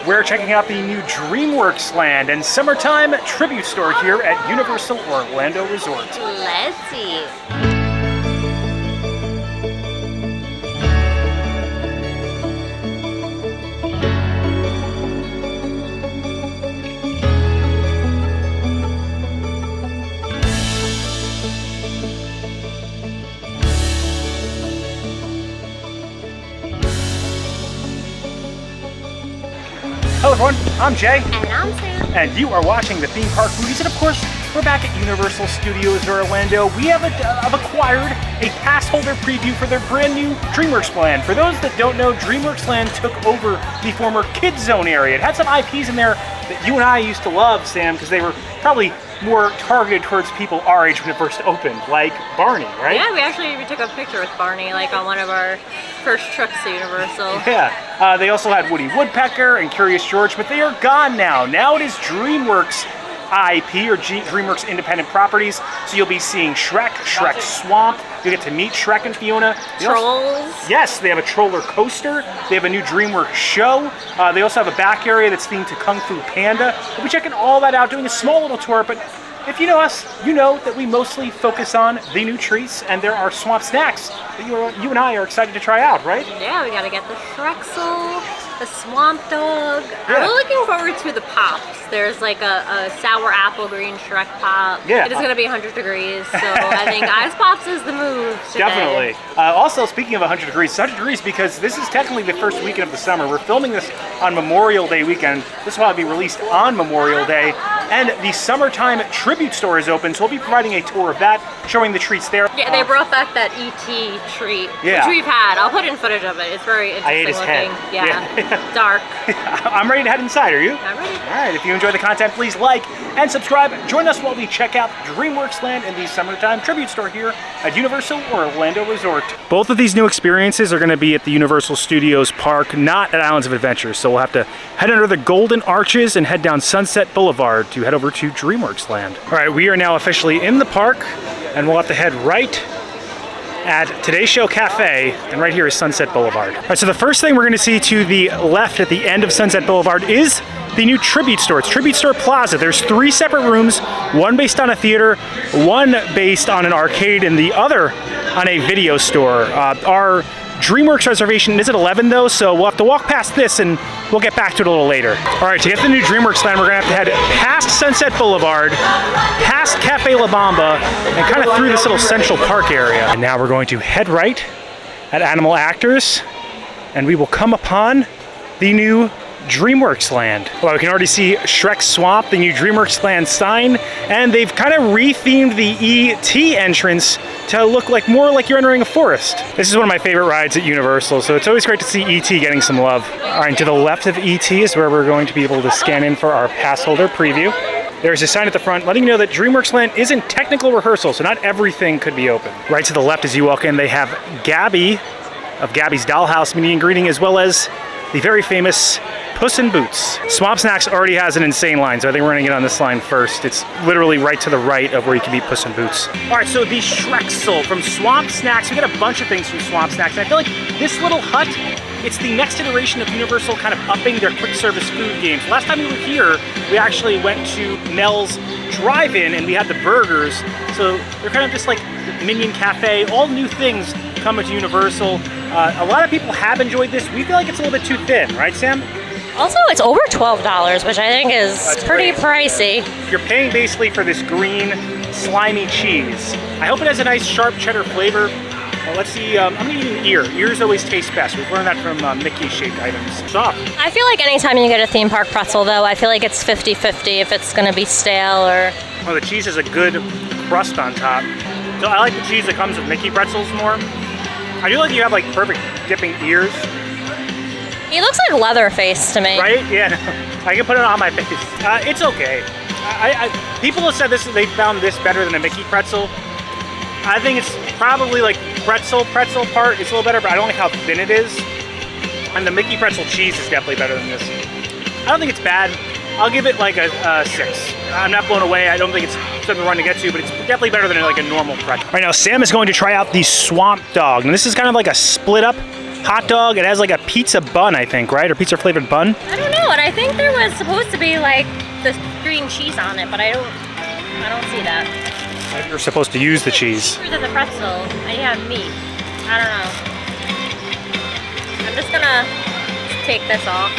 We're checking out the new DreamWorks Land and summertime tribute store here at Universal Orlando Resort. Let's see. Hello everyone, I'm Jay. And I'm Sam. And you are watching the Theme Park Foodies. And of course, we're back at Universal Studios Orlando. We have acquired a pass holder preview for their brand new DreamWorks Land. For those that don't know, DreamWorks Land took over the former KidZone area. It had some IPs in there that you and I used to love, Sam, because they were probably more targeted towards people our age when it first opened, like Barney, right? Yeah, we took a picture with Barney, like on one of our first trips to Universal. Yeah, they also had Woody Woodpecker and Curious George, but they are gone now. Now it is DreamWorks IP, or DreamWorks Independent Properties. So you'll be seeing Shrek, Shrek Swamp. You get to meet Shrek and Fiona. Trolls. Yes, they have a Troller Coaster. They have a new DreamWorks show. They also have a back area that's themed to Kung Fu Panda. We'll be checking all that out, doing a small little tour, but if you know us, you know that we mostly focus on the new treats, and there are swamp snacks that you and I are excited to try out, right? Yeah, we gotta get the Shrexel, the Swamp Dog. Yeah. I'm really looking forward to the pops. There's like a sour apple green Shrek pop. Yeah. It is gonna be 100 degrees, so I think ice pops is the move today. Definitely. Also, speaking of 100 degrees, it's 100 degrees because this is technically the first weekend of the summer. We're filming this on Memorial Day weekend. This will probably be released on Memorial Day. And the summertime tribute store is open, so we'll be providing a tour of that, showing the treats there. Yeah, they brought back that E.T. treat, Yeah. which we've had. I'll put in footage of it. It's very interesting I ate his looking. head. Yeah. Dark. I'm ready to head inside, are you? I'm ready. All right, if you enjoy the content, please like and subscribe. Join us while we check out DreamWorks Land and the summertime tribute store here at Universal Orlando Resort. Both of these new experiences are going to be at the Universal Studios Park, not at Islands of Adventure. So we'll have to head under the Golden Arches and head down Sunset Boulevard to head over to DreamWorks Land. All right, we are now officially in the park, and we'll have to head right at Today's Show Cafe, and right here is Sunset Boulevard. All right, so the first thing we're going to see to the left at the end of Sunset Boulevard is the new Tribute Store. It's Tribute Store Plaza. There's 3 separate rooms, one based on a theater, one based on an arcade, and the other on a video store. Our DreamWorks reservation is at 11 though, so we'll have to walk past this and we'll get back to it a little later. All right, to get the new DreamWorks Land, we're gonna have to head past Sunset Boulevard, past Cafe La Bamba, and kind of through this little Central Park area. And now we're going to head right at Animal Actors, and we will come upon the new DreamWorks Land. Well, we can already see Shrek Swamp, the new DreamWorks Land sign, and they've kind of rethemed the E.T. entrance to look like more like you're entering a forest. This is one of my favorite rides at Universal, so it's always great to see E.T. getting some love. All right, to the left of E.T. is where we're going to be able to scan in for our pass holder preview. There's a sign at the front letting you know that DreamWorks Land is in technical rehearsal, so not everything could be open. Right to the left as you walk in, they have Gabby of Gabby's Dollhouse meeting and greeting, as well as the very famous Puss in Boots. Swamp Snacks already has an insane line, so I think we're gonna get on this line first. It's literally right to the right of where you can meet Puss in Boots. All right, so the Shrexel from Swamp Snacks. We get a bunch of things from Swamp Snacks, and I feel like this little hut, it's the next iteration of Universal kind of upping their quick service food games. Last time we were here, we actually went to Mel's Drive-In and we had the burgers. So they're kind of just like Minion Cafe, all new things coming to Universal. A lot of people have enjoyed this. We feel like it's a little bit too thin, right, Sam? Also, it's over $12, which I think is pretty pricey. You're paying basically for this green, slimy cheese. I hope it has a nice, sharp cheddar flavor. Well, let's see, I'm gonna eat an ear. Ears always taste best. We've learned that from Mickey-shaped items. Soft. I feel like anytime you get a theme park pretzel, though, I feel like it's 50-50 if it's gonna be stale or... Well, the cheese has a good crust on top. So I like the cheese that comes with Mickey pretzels more. I do like you have like perfect dipping ears. He looks like Leatherface to me. Right? Yeah, I can put it on my face. It's okay. People have said this, they found this better than a Mickey pretzel. I think it's probably like pretzel part. It's a little better, but I don't like how thin it is. And the Mickey pretzel cheese is definitely better than this. I don't think it's bad. I'll give it like a 6. I'm not blown away. I don't think it's something we're running to get to, but it's definitely better than like a normal pretzel. All right, now Sam is going to try out the Swamp Dog. And this is kind of like a split up hot dog. It has like a pizza bun, I think, right? Or pizza flavored bun. I don't know, and I think there was supposed to be like the green cheese on it, but I don't see that. You're supposed to use the cheese. Cheaper than the pretzel, and you have meat. I don't know. I'm just gonna take this off.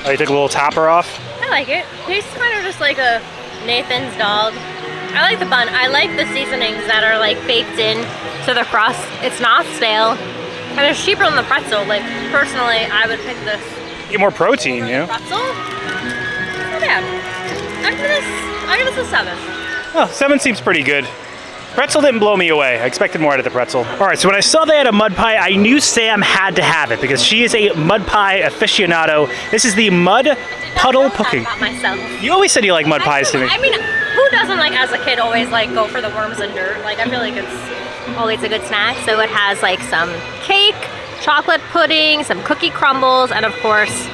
Oh, you took a little topper off? I like it. Tastes kind of just like a Nathan's dog. I like the bun. I like the seasonings that are like baked in to the crust. It's not stale, and it's cheaper than the pretzel. Like personally, I would pick this. Get more protein, you know? Pretzel? Not bad. I'll give this a 7. Oh, 7 seems pretty good. Pretzel didn't blow me away. I expected more out of the pretzel. All right, so when I saw they had a mud pie, I knew Sam had to have it because she is a mud pie aficionado. This is the mud puddle pudding. Myself. You always said you like mud pies to me. I mean, who doesn't like as a kid always like go for the worms and dirt? Like I feel like it's always a good snack. So it has like some cake, chocolate pudding, some cookie crumbles, and of course,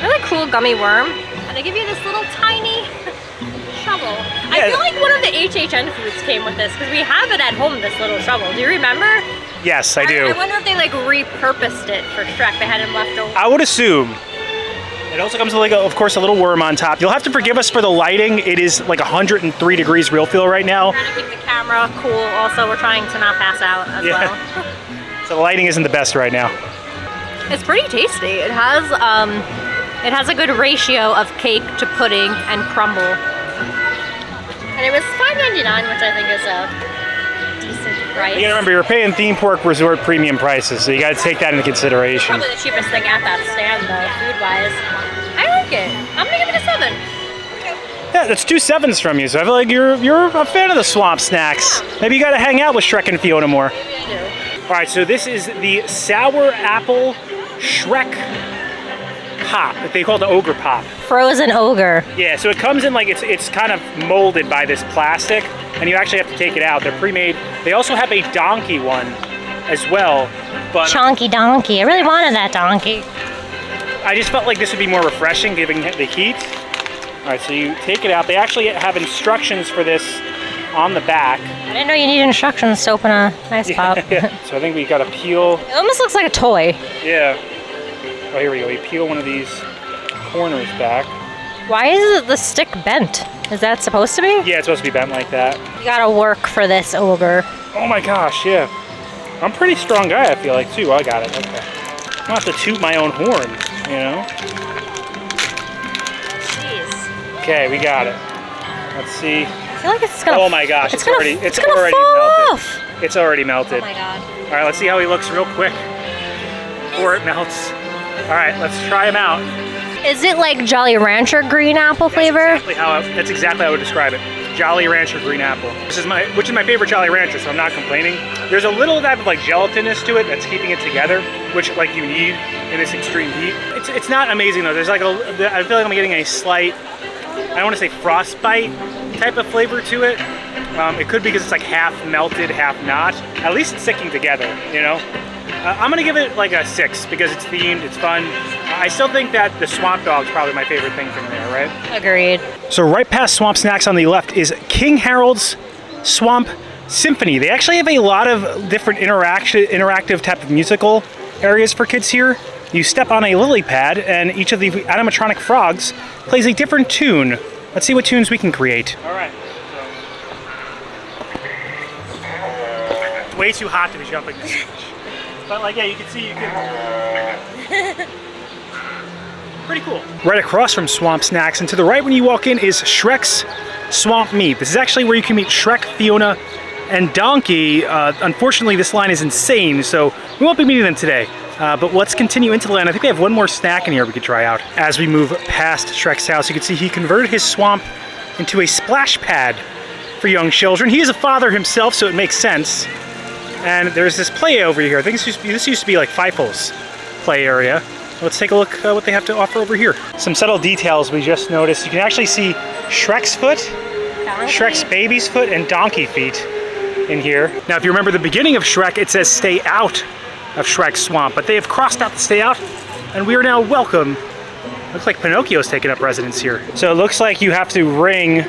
really cool gummy worm. And they give you this little tiny shovel. Yeah. I feel like one of the HHN foods came with this because we have it at home, this little shovel. Do you remember? Yes, I do. I wonder if they like repurposed it for Shrek. They had him left over. I would assume. It also comes with, like, of course, a little worm on top. You'll have to forgive us for the lighting. It is like 103 degrees real feel right now. We're trying to keep the camera cool. Also, we're trying to not pass out as well. So the lighting isn't the best right now. It's pretty tasty. It has a good ratio of cake to pudding and crumble. And it was $5.99, which I think is a decent price. You gotta remember, you're paying theme park resort premium prices, so you gotta take that into consideration. Probably the cheapest thing at that stand, though, food-wise. I like it. I'm gonna give it a 7. Yeah, that's 2 7s from you, so I feel like you're a fan of the swamp snacks. Yeah. Maybe you gotta hang out with Shrek and Fiona more. Maybe I do. All right, so this is the sour apple Shrek pop that they call the ogre pop. Frozen ogre. Yeah, so it comes in like it's kind of molded by this plastic, and you actually have to take it out. They're pre-made. They also have a donkey one as well, but chonky donkey. I really wanted that donkey. I just felt like this would be more refreshing given the heat. All right, so you take it out. They actually have instructions for this on the back. I didn't know you need instructions to open a nice pop. Yeah. So I think we got to peel. It almost looks like a toy. Yeah. Oh, here we go. We peel one of these corners back. Why is the stick bent? Is that supposed to be? Yeah, it's supposed to be bent like that. You gotta work for this ogre. Oh my gosh, yeah. I'm a pretty strong guy, I feel like, too. I got it. Okay. I don't have to toot my own horn, you know? Jeez. Okay, we got it. Let's see. I feel like it's gonna. Oh my gosh, it's already melted. Off. It's already melted. Oh my god. All right, let's see how he looks real quick before it melts. All right, let's try him out. Is it like Jolly Rancher green apple flavor? That's exactly how I would describe it. Jolly Rancher green apple. Which is my favorite Jolly Rancher, so I'm not complaining. There's a little type of like gelatinous to it that's keeping it together, which like you need in this extreme heat. It's not amazing though. There's like I feel like I'm getting a slight, I don't want to say frostbite type of flavor to it. It could be because it's like half melted, half not. At least it's sticking together, you know? I'm gonna give it like a 6 because it's themed, it's fun. I still think that the Swamp Dog's probably my favorite thing from there, right? Agreed. So right past Swamp Snacks on the left is King Harold's Swamp Symphony. They actually have a lot of different interactive type of musical areas for kids here. You step on a lily pad and each of the animatronic frogs plays a different tune. Let's see what tunes we can create. All right. It's way too hot to be jumping this much. But like, yeah, you can see, you can... Pretty cool. Right across from Swamp Snacks and to the right when you walk in is Shrek's Swamp Meet. This is actually where you can meet Shrek, Fiona, and Donkey. Unfortunately, this line is insane, so we won't be meeting them today. But let's continue into the land. I think we have one more snack in here we could try out. As we move past Shrek's house, you can see he converted his swamp into a splash pad for young children. He is a father himself, so it makes sense. And there's this play over here. I think this used to be like Feifel's play area. Let's take a look what they have to offer over here. Some subtle details we just noticed. You can actually see Shrek's foot, Shrek's baby's foot, and donkey feet in here. Now, if you remember the beginning of Shrek, it says stay out of Shrek's swamp, but they have crossed out the stay out, and we are now welcome. Looks like Pinocchio's taken up residence here. So it looks like you have to ring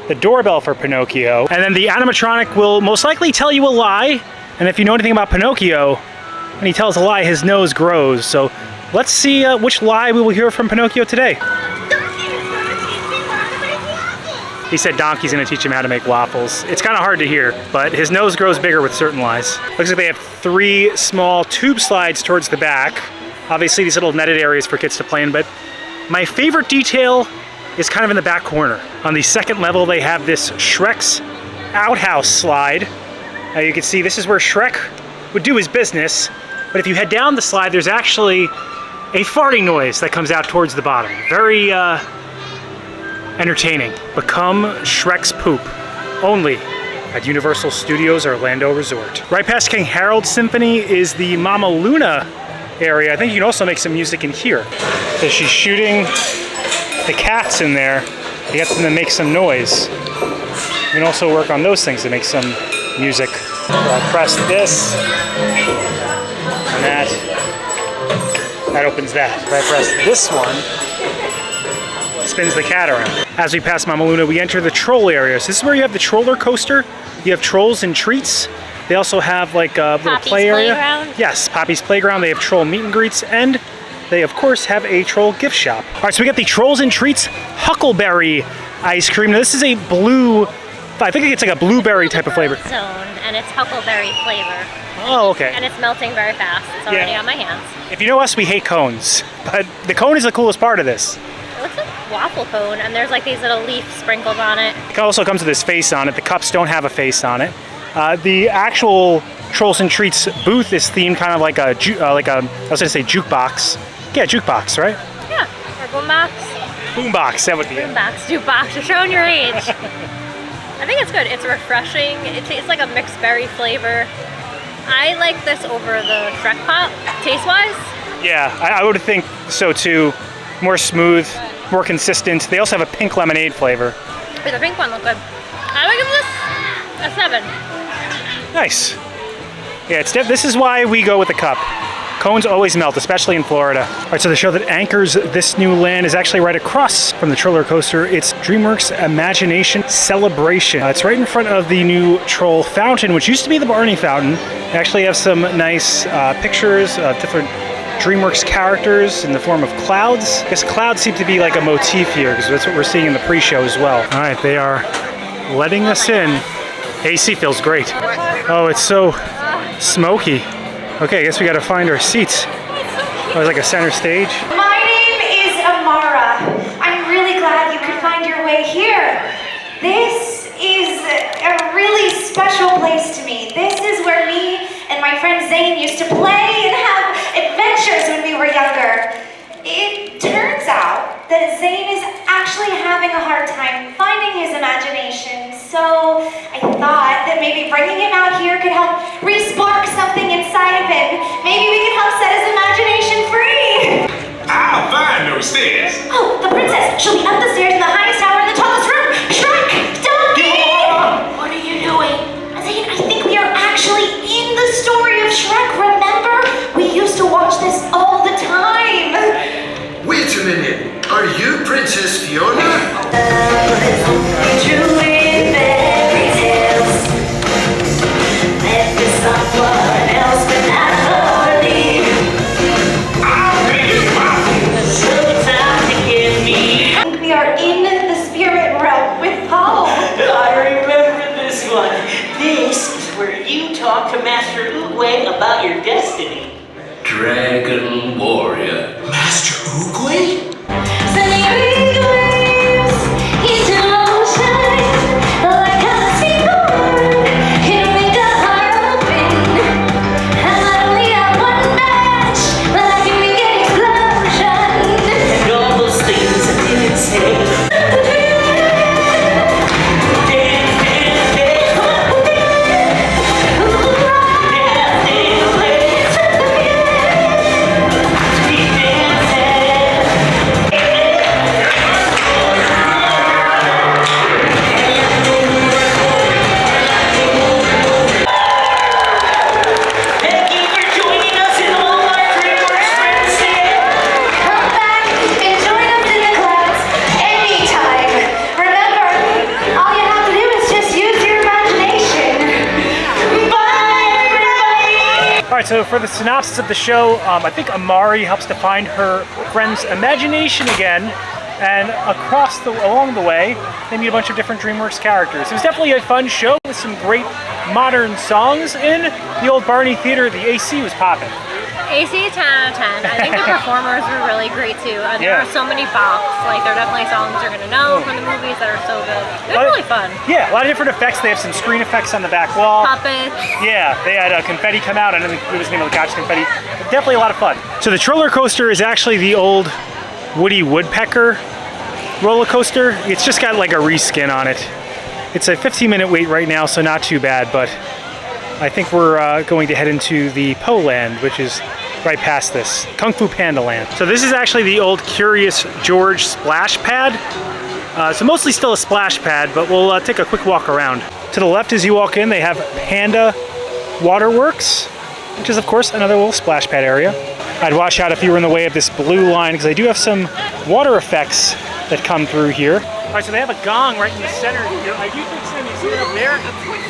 the doorbell for Pinocchio, and then the animatronic will most likely tell you a lie. And if you know anything about Pinocchio, when he tells a lie, his nose grows. So let's see which lie we will hear from Pinocchio today. He said Donkey's gonna teach him how to make waffles. It's kind of hard to hear, but his nose grows bigger with certain lies. Looks like they have 3 small tube slides towards the back. Obviously these little netted areas for kids to play in, but my favorite detail is kind of in the back corner. On the second level, they have this Shrek's outhouse slide. You can see this is where Shrek would do his business, but if you head down the slide, there's actually a farting noise that comes out towards the bottom. Very entertaining. Become Shrek's poop, only at Universal Studios Orlando Resort. Right past King Harold Symphony is the Mama Luna area. I think you can also make some music in here. So she's shooting the cats in there. You get them to make some noise. You can also work on those things to make some music. So I'll press this, and that opens that. If I press this one, it spins the cat around. As we pass Mama Luna, we enter the troll area. So this is where you have the troller coaster. You have trolls and treats. They also have like a little play area. Playground? Yes, Poppy's Playground. They have troll meet and greets, and they of course have a troll gift shop. All right, so we got the Trolls and Treats Huckleberry ice cream. Now this is a blue, I think it's like a blueberry type of flavor. Zone, and it's huckleberry flavor. Oh, okay. And it's melting very fast. It's already on my hands. If you know us, we hate cones, but the cone is the coolest part of this. It looks like a waffle cone, and there's like these little leaf sprinkles on it. It also comes with this face on it. The cups don't have a face on it. The actual Trolls and Treats booth is themed kind of like a, I was gonna say jukebox. Yeah, jukebox, right? Yeah, or boombox. Boombox, that would be boombox, jukebox. You're showing your age. I think it's good. It's refreshing. It tastes like a mixed berry flavor. I like this over the Shrek Pop, taste-wise. Yeah, I would think so too. More smooth, more consistent. They also have a pink lemonade flavor. The pink one looked good. I would give this a 7. Nice. Yeah, this is why we go with the cup. Cones always melt, especially in Florida. All right, so the show that anchors this new land is actually right across from the troller coaster. It's DreamWorks Imagination Celebration. It's right in front of the new Troll Fountain, which used to be the Barney Fountain. They actually have some nice pictures of different DreamWorks characters in the form of clouds. I guess clouds seem to be like a motif here, because that's what we're seeing in the pre-show as well. All right, they are letting us in. AC feels great. Oh, it's so smoky. Okay, I guess we gotta find our seats. Oh, it's like a center stage. My name is Amara. I'm really glad you could find your way here. This is a really special place to me. This is where me and my friend Zane used to play and have adventures when we were younger. It turns out that Zane is actually having a hard time finding his imagination, so I thought that maybe bringing him out here could help re-spark something inside of him. Maybe we could help set his imagination free. I'll find those stairs. Oh, the princess! She'll be up the stairs in the highest tower in the tallest room! Shrek! Donkey! What are you doing? Zane, I think we are actually in the story of Shrek, remember? We used to watch this all the time. Wait a minute. Are you Princess Fiona? True in fairy tales. Let me someone else but not for me. I'll make it pop. So time to give me. I think we are in the spirit realm with Paul. I remember this one. This is where you talk to Master Oogway about your destiny. Dragon Warrior. Master Oogway? Sending big waves into ocean like a seagull. Here we go, open. And I only have one match, but I can make an explosion. And all those things I didn't say. so for the synopsis of the show, I think Amari helps to find her friend's imagination again, and along the way, they meet a bunch of different DreamWorks characters. It was definitely a fun show with some great modern songs in the old Barney Theater. The AC was popping. AC 10 out of 10. I think the performers were really great too. There are so many bops. Like, there are definitely songs you're gonna know from the movies that are so good. They're really fun. Yeah, a lot of different effects. They have some screen effects on the back wall. Puppets. Yeah, they had confetti come out. I don't think it was the name of the couch confetti. Definitely a lot of fun. So the roller coaster is actually the old Woody Woodpecker roller coaster. It's just got like a reskin on it. It's a 15-minute wait right now, so not too bad, but I think we're going to head into the Po Land, which is right past this, Kung Fu Panda Land. So this is actually the old Curious George splash pad. So mostly still a splash pad, but we'll take a quick walk around. To the left as you walk in, they have Panda Waterworks, which is of course another little splash pad area. I'd watch out if you were in the way of this blue line, because they do have some water effects that come through here. All right, so they have a gong right in the center here. I do think Sam, you see it up there?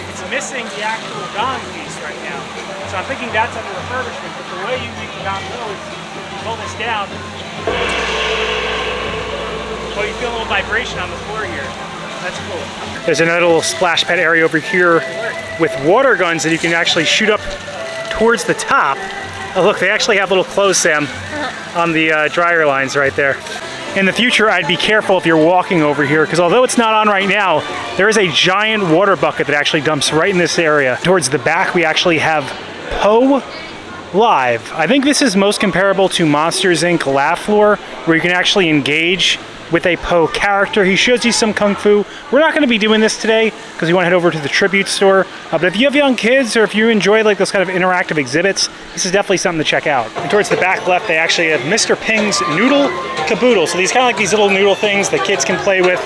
It's missing the actual gong piece right now. So I'm thinking that's under refurbishment, but the way you make the gong go is you pull this down. Oh, you feel a little vibration on the floor here. That's cool. There's another little splash pad area over here with water guns that you can actually shoot up towards the top. Oh look, they actually have little clothes, Sam, on the dryer lines right there. In the future, I'd be careful if you're walking over here, because although it's not on right now, there is a giant water bucket that actually dumps right in this area. Towards the back, we actually have Po Live. I think this is most comparable to Monsters Inc. Laugh Floor, where you can actually engage with a Po character. He shows you some kung fu. We're not going to be doing this today because we want to head over to the Tribute Store. But if you have young kids, or if you enjoy like those kind of interactive exhibits, this is definitely something to check out. And towards the back left, they actually have Mr. Ping's Noodle Caboodle. So these kind of like these little noodle things that kids can play with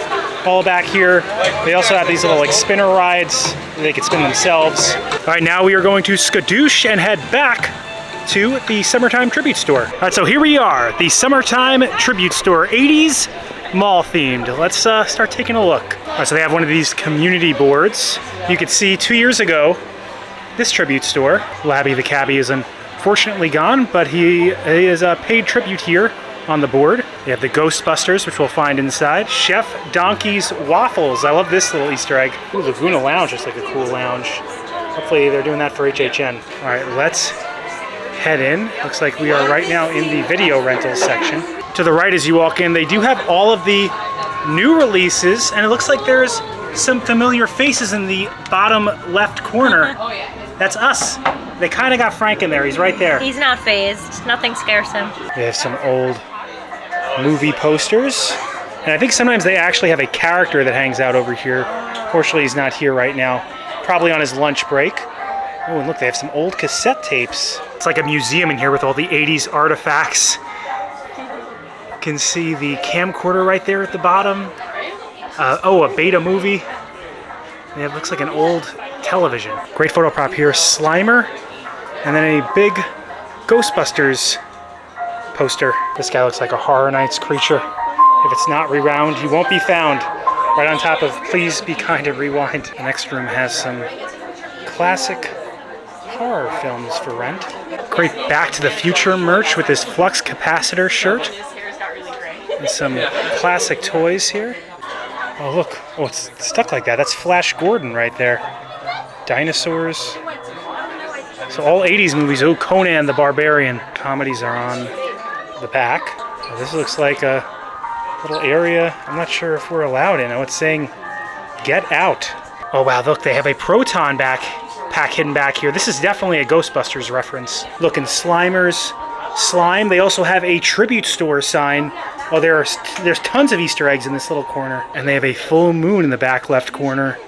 all back here. They also have these little like spinner rides that they can spin themselves. All right, now we are going to skadoosh and head back to the Summertime Tribute Store. All right, so here we are, the Summertime Tribute Store, 80s mall themed. Let's start taking a look. All right, so they have one of these community boards. You could see 2 years ago, this tribute store, Labby the Cabbie is unfortunately gone, but he is a paid tribute here on the board. They have the Ghostbusters, which we'll find inside. Chef Donkey's Waffles. I love this little Easter egg. Ooh, Laguna Lounge is like a cool lounge. Hopefully they're doing that for HHN. All right, let's head in. Looks like we are right now in the video rentals section. To the right as you walk in, they do have all of the new releases, and it looks like there's some familiar faces in the bottom left corner. Oh yeah. That's us. They kind of got Frank in there. He's right there. He's not phased. Nothing scares him. They have some old movie posters, and I think sometimes they actually have a character that hangs out over here. Fortunately, he's not here right now. Probably on his lunch break. Oh, and look, they have some old cassette tapes. It's like a museum in here with all the 80s artifacts. You can see the camcorder right there at the bottom. Oh, a beta movie. And it looks like an old television. Great photo prop here, Slimer, and then a big Ghostbusters poster. This guy looks like a Horror Nights creature. If it's not rewound, you won't be found. Right on top of Please Be Kind and Rewind. The next room has some classic horror films for rent. Great Back to the Future merch with this flux capacitor shirt. And some classic toys here. Oh look, oh it's stuck like that. That's Flash Gordon right there. Dinosaurs. So all 80s movies. Oh, Conan the Barbarian. Comedies are on the back. Oh, this looks like a little area. I'm not sure if we're allowed in. Oh, it's saying get out. Oh wow, look, they have a proton pack hidden back here. This is definitely a Ghostbusters reference. Look, in Slimer's slime. They also have a Tribute Store sign. Oh, there's tons of Easter eggs in this little corner. And they have a full moon in the back left corner.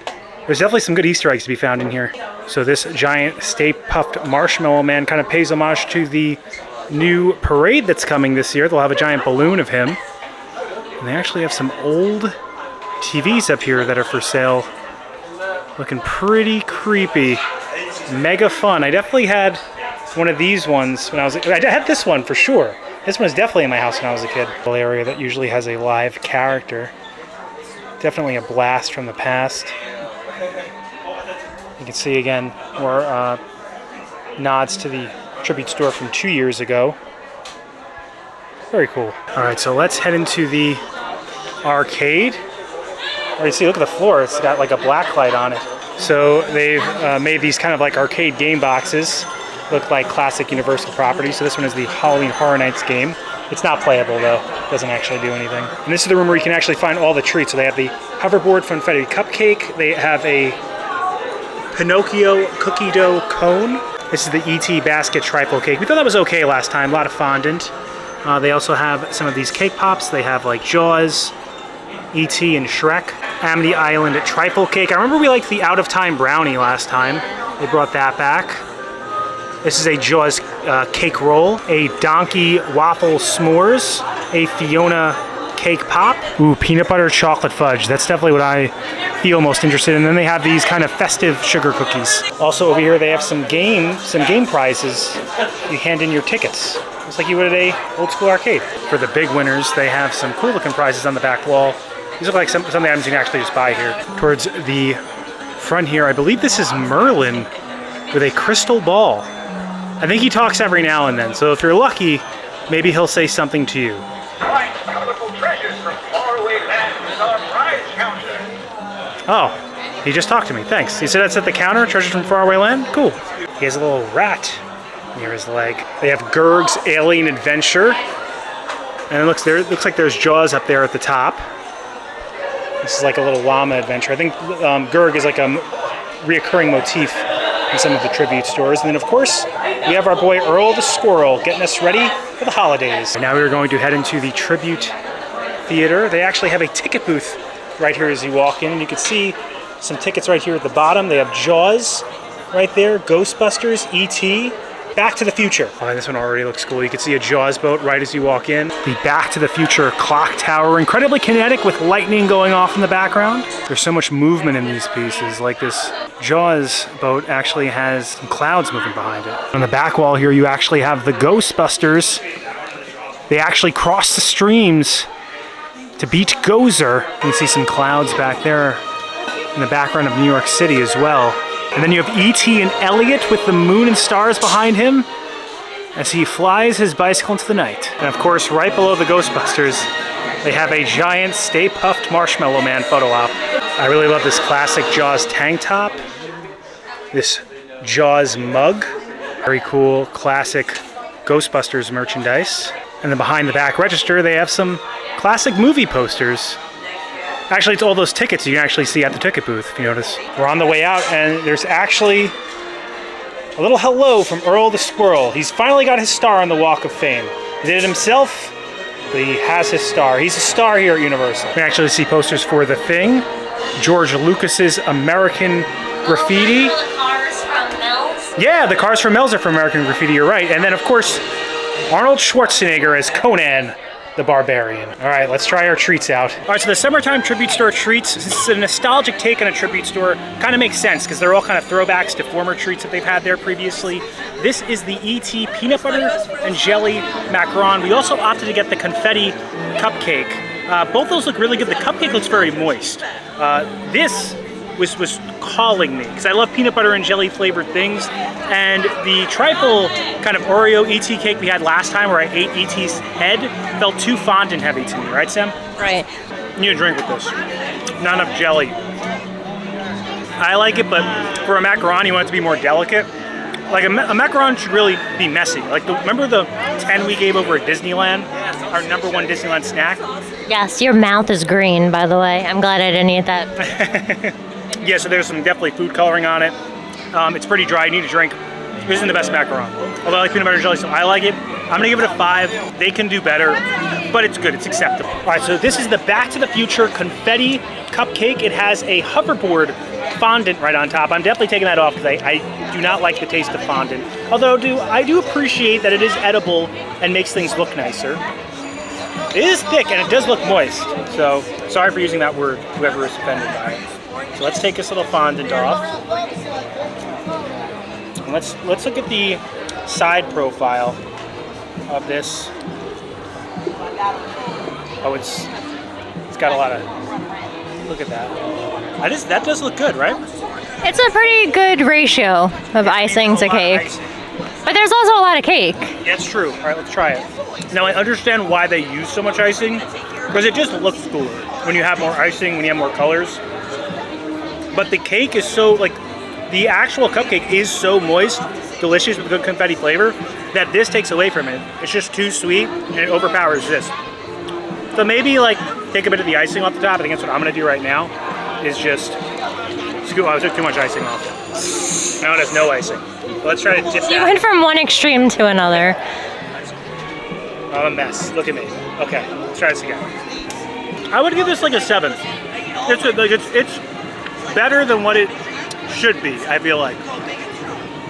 There's definitely some good Easter eggs to be found in here. So this giant Stay Puft Marshmallow Man kind of pays homage to the new parade that's coming this year. They'll have a giant balloon of him. And they actually have some old TVs up here that are for sale. Looking pretty creepy. Mega fun. I definitely had one of these ones when I had this one for sure. This one was definitely in my house when I was a kid. The area that usually has a live character. Definitely a blast from the past. You can see again more nods to the Tribute Store from 2 years ago. Very cool. All right, so let's head into the arcade. All right, see, look at the floor. It's got like a black light on it. So they've made these kind of like arcade game boxes look like classic Universal properties. So this one is the Halloween Horror Nights game. It's not playable though. It doesn't actually do anything. And this is the room where you can actually find all the treats. So they have the hoverboard funfetti cupcake. They have a Pinocchio cookie dough cone. This is the E.T. basket trifle cake. We thought that was okay last time. A lot of fondant. They also have some of these cake pops. They have like Jaws, E.T. and Shrek. Amity Island trifle cake. I remember we liked the Out of Time brownie last time. They brought that back. This is a Jaws cake roll, a Donkey waffle s'mores, a Fiona cake pop. Ooh, peanut butter chocolate fudge. That's definitely what I feel most interested in. And then they have these kind of festive sugar cookies. Also over here they have some game prizes. You hand in your tickets, just like you would at a old school arcade. For the big winners, they have some cool looking prizes on the back wall. These look like some of the items you can actually just buy here. Towards the front here, I believe this is Merlin with a crystal ball. I think he talks every now and then, so if you're lucky, maybe he'll say something to you. Find colorful treasures from faraway lands with our prize counter. Oh, he just talked to me, thanks. He said that's at the counter, treasures from faraway land? Cool. He has a little rat near his leg. They have Gerg's Alien Adventure. And it looks like there's Jaws up there at the top. This is like a little llama adventure. I think Gerg is like a reoccurring motif in some of the tribute stores. And then of course, we have our boy Earl the Squirrel getting us ready for the holidays. And now we're going to head into the Tribute Theater. They actually have a ticket booth right here as you walk in. And you can see some tickets right here at the bottom. They have Jaws right there, Ghostbusters, E.T., Back to the Future. Oh, this one already looks cool. You can see a Jaws boat right as you walk in. The Back to the Future clock tower, incredibly kinetic with lightning going off in the background. There's so much movement in these pieces. Like this Jaws boat actually has some clouds moving behind it. On the back wall here, you actually have the Ghostbusters. They actually cross the streams to beat Gozer. You can see some clouds back there in the background of New York City as well. And then you have E.T. and Elliot with the moon and stars behind him as he flies his bicycle into the night. And of course, right below the Ghostbusters, they have a giant Stay Puft Marshmallow Man photo op. I really love this classic Jaws tank top, this Jaws mug, very cool classic Ghostbusters merchandise. And then behind the back register, they have some classic movie posters. Actually, it's all those tickets you can actually see at the ticket booth, if you notice. We're on the way out, and there's actually a little hello from Earl the Squirrel. He's finally got his star on the Walk of Fame. He did it himself, but he has his star. He's a star here at Universal. We can actually see posters for The Thing, George Lucas's American Graffiti. The cars from Mel's. Yeah, the cars from Mel's are from American Graffiti, you're right. And then, of course, Arnold Schwarzenegger as Conan the Barbarian. All right, let's try our treats out. All right, so the summertime tribute store treats, this is a nostalgic take on a tribute store. Kind of makes sense because they're all kind of throwbacks to former treats that they've had there previously. This is the E.T. peanut butter and jelly macaron. We also opted to get the confetti cupcake. Both those look really good. The cupcake looks very moist. This was calling me because I love peanut butter and jelly flavored things. And the trifle kind of Oreo E.T. cake we had last time where I ate E.T.'s head felt too fondant heavy to me, right, Sam? Right. You need a drink with this. Not enough jelly. I like it, but for a macaron, you want it to be more delicate. Like a macaron should really be messy. Like remember the 10 we gave over at Disneyland? Our #1 Disneyland snack? Yes, your mouth is green, by the way. I'm glad I didn't eat that. Yeah, so there's some definitely food coloring on it. It's pretty dry, you need a drink. This isn't the best macaron. Although I like peanut butter and jelly, so I like it. I'm gonna give it a 5. They can do better, but it's good, it's acceptable. All right, so this is the Back to the Future confetti cupcake. It has a hoverboard fondant right on top. I'm definitely taking that off because I do not like the taste of fondant. Although I do appreciate that it is edible and makes things look nicer. It is thick and it does look moist. So sorry for using that word, whoever is offended by it. So let's take this little fondant off. And let's look at the side profile of this. Oh, it's got a lot of, look at that. That does look good, right? It's a pretty good ratio of icing to cake. But there's also a lot of cake. That's true. All right, let's try it. Now, I understand why they use so much icing, because it just looks cooler when you have more icing, when you have more colors. But the cake is so, like, the actual cupcake is so moist, delicious with good confetti flavor, that this takes away from it. It's just too sweet, and it overpowers this. So maybe, like, take a bit of the icing off the top. I think that's what I'm gonna do right now, is just scoop. I took too much icing off. Now it has no icing. Let's try to dip that. You went from one extreme to another. I'm a mess. Look at me. Okay, let's try this again. I would give this like a 7. It's like it's better than what it should be. I feel like.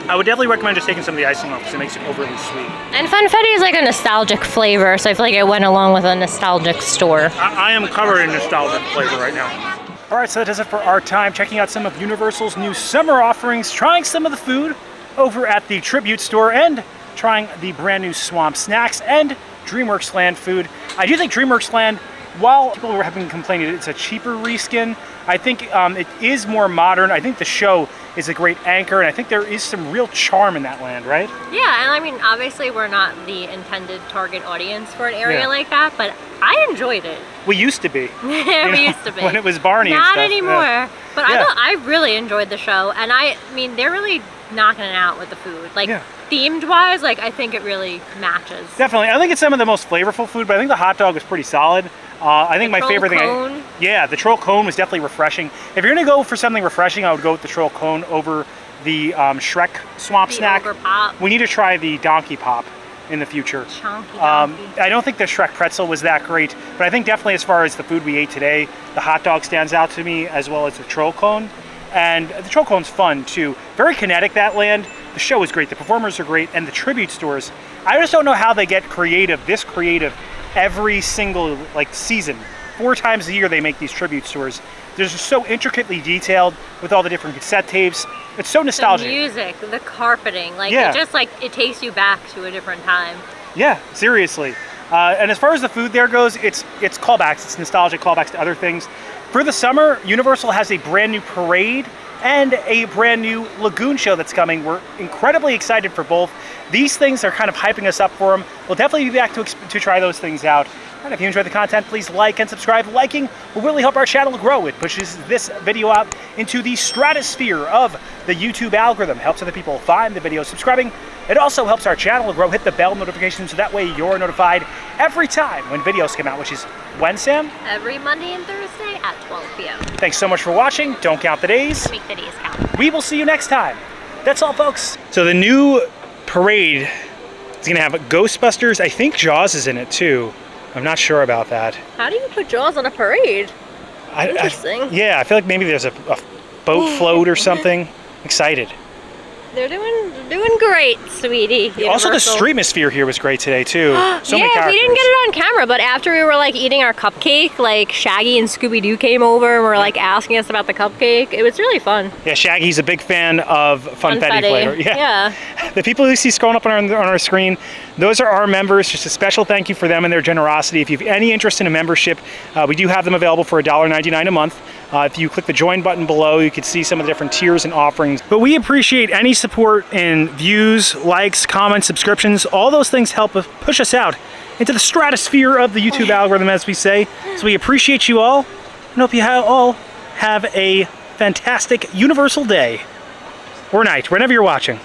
I would definitely recommend just taking some of the icing off because it makes it overly sweet. And funfetti is like a nostalgic flavor, so I feel like it went along with a nostalgic store. I am covered in nostalgic flavor right now. All right, so that does it for our time checking out some of Universal's new summer offerings, trying some of the food over at the Tribute Store, and trying the brand new Swamp Snacks and DreamWorks Land food. I do think DreamWorks Land, while people have been complaining it's a cheaper reskin, I think it is more modern. I think the show is a great anchor, and I think there is some real charm in that land, right? Yeah, and I mean, obviously we're not the intended target audience for an area like that, but I enjoyed it. We used to be. We used to be. When it was Barney and Not stuff. anymore. Yeah. But I really enjoyed the show, and I mean, they're really knocking it out with the food. Like, themed-wise, like, I think it really matches. Definitely. I think it's some of the most flavorful food, but I think the hot dog was pretty solid. I think my favorite thing... Yeah, the troll cone was definitely refreshing. If you're going to go for something refreshing, I would go with the troll cone over the Shrek swamp snack. Pop. We need to try the donkey pop in the future. I don't think the Shrek pretzel was that great, but I think definitely as far as the food we ate today, the hot dog stands out to me, as well as the troll cone. And the troll cone's fun too. Very kinetic, that land. The show is great, the performers are great, and the tribute stores. I just don't know how they get this creative, every single season. 4 times a year they make these tribute stores. They're just so intricately detailed with all the different cassette tapes. It's so nostalgic. The music, the carpeting, it just it takes you back to a different time. Yeah, seriously. And as far as the food there goes, it's callbacks. It's nostalgic callbacks to other things. For the summer, Universal has a brand new parade and a brand new Lagoon Show that's coming. We're incredibly excited for both. These things are kind of hyping us up for them. We'll definitely be back to try those things out. And if you enjoyed the content, please like and subscribe. Liking will really help our channel grow. It pushes this video out into the stratosphere of the YouTube algorithm. Helps other people find the video. Subscribing, it also helps our channel grow. Hit the bell notification so that way you're notified every time when videos come out, which is when, Sam? Every Monday and Thursday at 12 p.m. Thanks so much for watching. Don't count the days. Make the days count. We will see you next time. That's all, folks. So the new parade is going to have Ghostbusters. I think Jaws is in it, too. I'm not sure about that. How do you put Jaws on a parade? Interesting. I feel like maybe there's a boat float or something. Excited. They're doing great, sweetie. Universal. Also, the streetmosphere here was great today too. So many characters. We didn't get it on camera, but after we were eating our cupcake, Shaggy and Scooby-Doo came over and were asking us about the cupcake. It was really fun. Yeah, Shaggy's a big fan of funfetti flavor. Yeah. The people you see scrolling up on our screen, those are our members. Just a special thank you for them and their generosity. If you have any interest in a membership, we do have them available for $1.99 a month. If you click the join button below, you can see some of the different tiers and offerings. But we appreciate any support in views, likes, comments, subscriptions. All those things help push us out into the stratosphere of the YouTube algorithm, as we say. So we appreciate you all, and hope you all have a fantastic Universal day or night, whenever you're watching.